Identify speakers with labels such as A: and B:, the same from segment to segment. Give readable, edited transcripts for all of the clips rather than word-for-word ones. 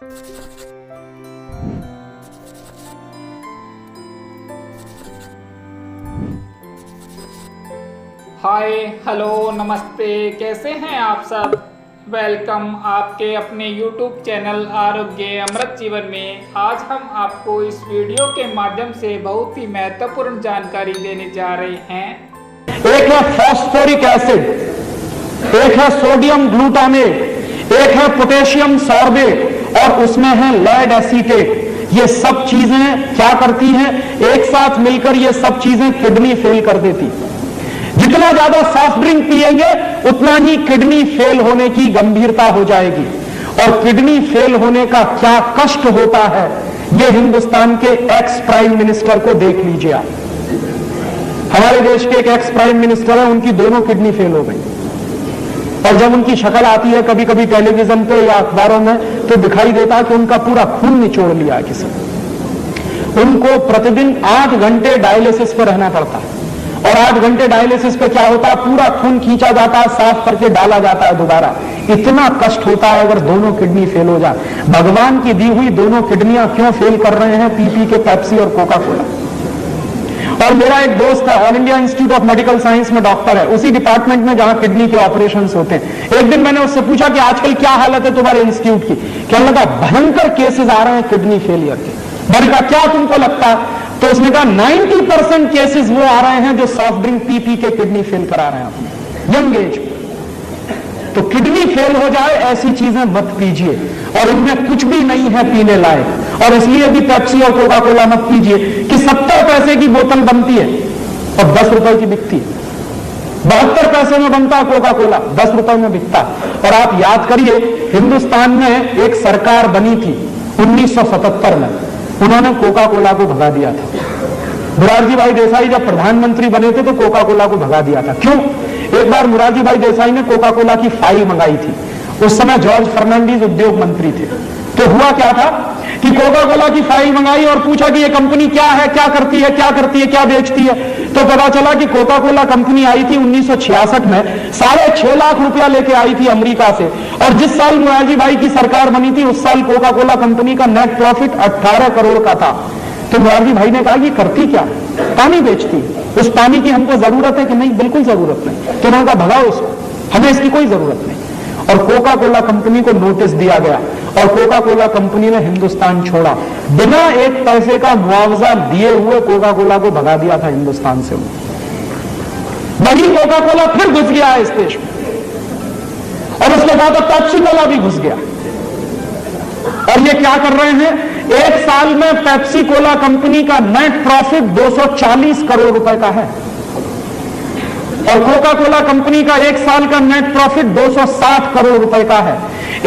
A: Hi hello नमस्ते, कैसे हैं आप सब। वेलकम आपके अपने YouTube चैनल आरोग्य अमृत जीवन में। आज हम आपको इस वीडियो के माध्यम से बहुत ही महत्वपूर्ण जानकारी देने जा रहे हैं।
B: एक है फॉस्फोरिक एसिड, एक है सोडियम ग्लूटामेट, एक है पोटेशियम सॉर्बेट और उसमें है लेड एसीटेट। ये सब चीजें क्या करती हैं, एक साथ मिलकर ये सब चीजें किडनी फेल कर देती। जितना ज्यादा सॉफ्ट ड्रिंक पिएंगे उतना ही किडनी फेल होने की गंभीरता हो जाएगी। और किडनी फेल होने का क्या कष्ट होता है, ये हिंदुस्तान के एक्स प्राइम मिनिस्टर को देख लीजिए आप। हमारे देश के एक एक्स प्राइम मिनिस्टर है, उनकी दोनों किडनी फेल हो गई। और जब उनकी शक्ल आती है कभी कभी टेलीविजन पे या अखबारों में, तो दिखाई देता है कि उनका पूरा खून निचोड़ लिया है किसी ने। उनको प्रतिदिन 8 घंटे डायलिसिस पर रहना पड़ता है। और 8 घंटे डायलिसिस पे क्या होता है, पूरा खून खींचा जाता है, साफ करके डाला जाता है दोबारा। इतना कष्ट होता है अगर दोनों किडनी फेल हो जाए। भगवान की दी हुई दोनों किडनियां क्यों फेल कर रहे हैं, पी के पेप्सी और कोका कोला। और मेरा एक दोस्त है, all India institute of medical science में डॉक्टर है, उसी डिपार्टमेंट में जहां किडनी के ऑपरेशंस होते हैं। एक दिन मैंने उससे पूछा कि आजकल क्या हालत है तुम्हारे इंस्टीट्यूट की। क्या लगा, भयंकर केसेस आ रहे हैं किडनी फेलियर के। मैंने कहा क्या तुमको लगता है, तो उसने कहा 90% केसेस वो आ रहे हैं जो सॉफ्ट ड्रिंक पी के किडनी फेल करा रहे हैं अपने यंग एज में। तो किडनी फेल हो जाए ऐसी चीजें मत पीजिए, और इनमें कुछ भी नहीं है पीने लायक। और इसलिए भी पेप्सी और कोका कोला मत पीजिए कि 70 पैसे की बोतल बनती है और 10 रुपए की बिकती है। 72 पैसे में बनता है कोका कोला, 10 रुपए में बिकता है। और आप याद करिए, हिंदुस्तान में एक सरकार बनी थी 1977 में, उन्होंने कोका कोला को भगा दिया था। मोरारजी भाई देसाई जब प्रधानमंत्री बने थे तो कोका कोला को भगा दिया था। क्यों? एक बार मोरारजी भाई देसाई ने कोका कोला की फाइल मंगाई थी। उस समय जॉर्ज फर्नांडीज उद्योग मंत्री थे। तो हुआ क्या था कि कोका कोला की फाइल मंगाई और पूछा कि ये कंपनी क्या है, क्या करती है, क्या करती है, क्या बेचती है। तो पता चला कि कोका कोला कंपनी आई थी 1966 में, 6.5 लाख रुपया लेके आई थी अमेरिका से। और जिस साल मोरारजी भाई की सरकार बनी थी उस साल कोका कोला कंपनी का नेट प्रॉफिट 18 करोड़ का था। तो मोरारजी भाई ने कहा ये करती क्या, पानी बेचती। उस पानी की हमको जरूरत है कि नहीं? बिल्कुल जरूरत नहीं। तो उन्होंने कहा भगाओ उसको, हमें इसकी कोई जरूरत नहीं। और कोका कोला कंपनी को नोटिस दिया गया और कोका कोला कंपनी ने हिंदुस्तान छोड़ा। बिना 1 पैसे का मुआवजा दिए हुए कोका कोला को भगा दिया था हिंदुस्तान से। वही कोका कोला फिर घुस गया है इस देश में, और उसके बाद पेप्सी कोला भी घुस गया। और ये क्या कर रहे हैं, एक साल में पेप्सी कोला कंपनी का नेट प्रॉफिट 240 करोड़ रुपए का है, और कोका कोला कंपनी का एक साल का नेट प्रॉफिट 260 करोड़ रुपए का है।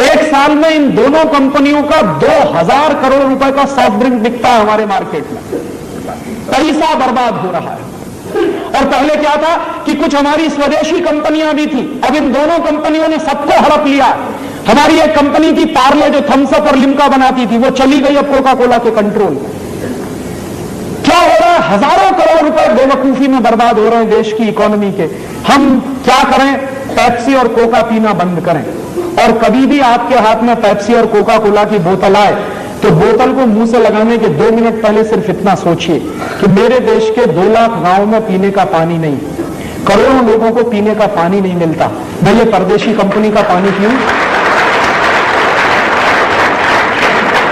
B: एक साल में इन दोनों कंपनियों का 2000 करोड़ रुपए का सॉफ्ट ड्रिंक बिकता है हमारे मार्केट में। पैसा बर्बाद हो रहा है। और पहले क्या था कि कुछ हमारी स्वदेशी कंपनियां भी थी, अब इन दोनों कंपनियों ने सबको हड़प लिया। हमारी एक कंपनी थी पार्ले जो थम्स अप और लिम्का बनाती थी, वो चली गई अब कोका कोला के कंट्रोल में। क्या हो रहा है, हजारों करोड़ रुपए बेवकूफी में बर्बाद हो रहे हैं देश की इकोनॉमी के। हम क्या करें, पेप्सी और कोका पीना बंद करें। और कभी भी आपके हाथ में पेप्सी और कोका कोला की बोतल आए तो बोतल को मुंह से लगाने के 2 मिनट पहले सिर्फ इतना सोचिए कि मेरे देश के 2 लाख गांवों में पीने का पानी नहीं, करोड़ों लोगों को पीने का पानी नहीं मिलता। मैं ये परदेशी कंपनी का पानी पीऊं?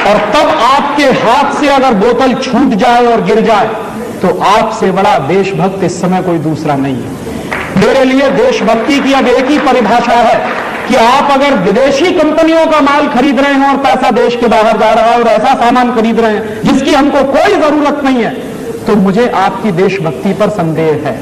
B: और तब आपके हाथ से अगर बोतल छूट जाए और गिर जाए तो आपसे बड़ा देशभक्त इस समय कोई दूसरा नहीं है। मेरे लिए देशभक्ति की अब एक ही परिभाषा है कि आप अगर विदेशी कंपनियों का माल खरीद रहे हैं और पैसा देश के बाहर जा रहा है और ऐसा सामान खरीद रहे हैं जिसकी हमको कोई जरूरत नहीं है, तो मुझे आपकी देशभक्ति पर संदेह है।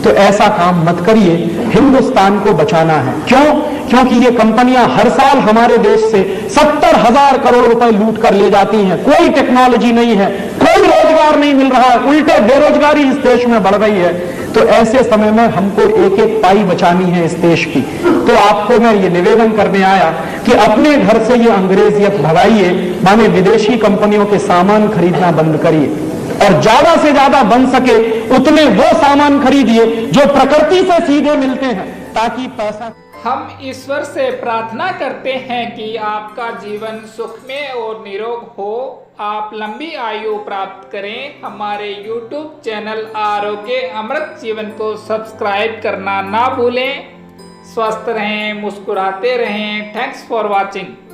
B: तो ऐसा काम मत करिए, हिंदुस्तान को बचाना है। क्यों? क्योंकि ये कंपनियां हर साल हमारे देश से 70,000 करोड़ रुपए लूट कर ले जाती हैं। कोई टेक्नोलॉजी नहीं है, कोई रोजगार नहीं मिल रहा है, उल्टे बेरोजगारी इस देश में बढ़ रही है। तो ऐसे समय में हमको एक एक पाई बचानी है इस देश की। तो आपको मैं ये निवेदन करने आया कि अपने घर से ये अंग्रेजियत भगाइए, माने विदेशी कंपनियों के सामान खरीदना बंद करिए और ज्यादा से ज्यादा बन सके उतने वो सामान खरीदिए जो प्रकृति से सीधे मिलते हैं, ताकि पैसा
A: हम ईश्वर से प्रार्थना करते हैं कि आपका जीवन सुखमय और निरोग हो, आप लंबी आयु प्राप्त करें। हमारे YouTube चैनल आरोग्य अमृत जीवन को सब्सक्राइब करना ना भूलें। स्वस्थ रहें, मुस्कुराते रहें। Thanks for watching.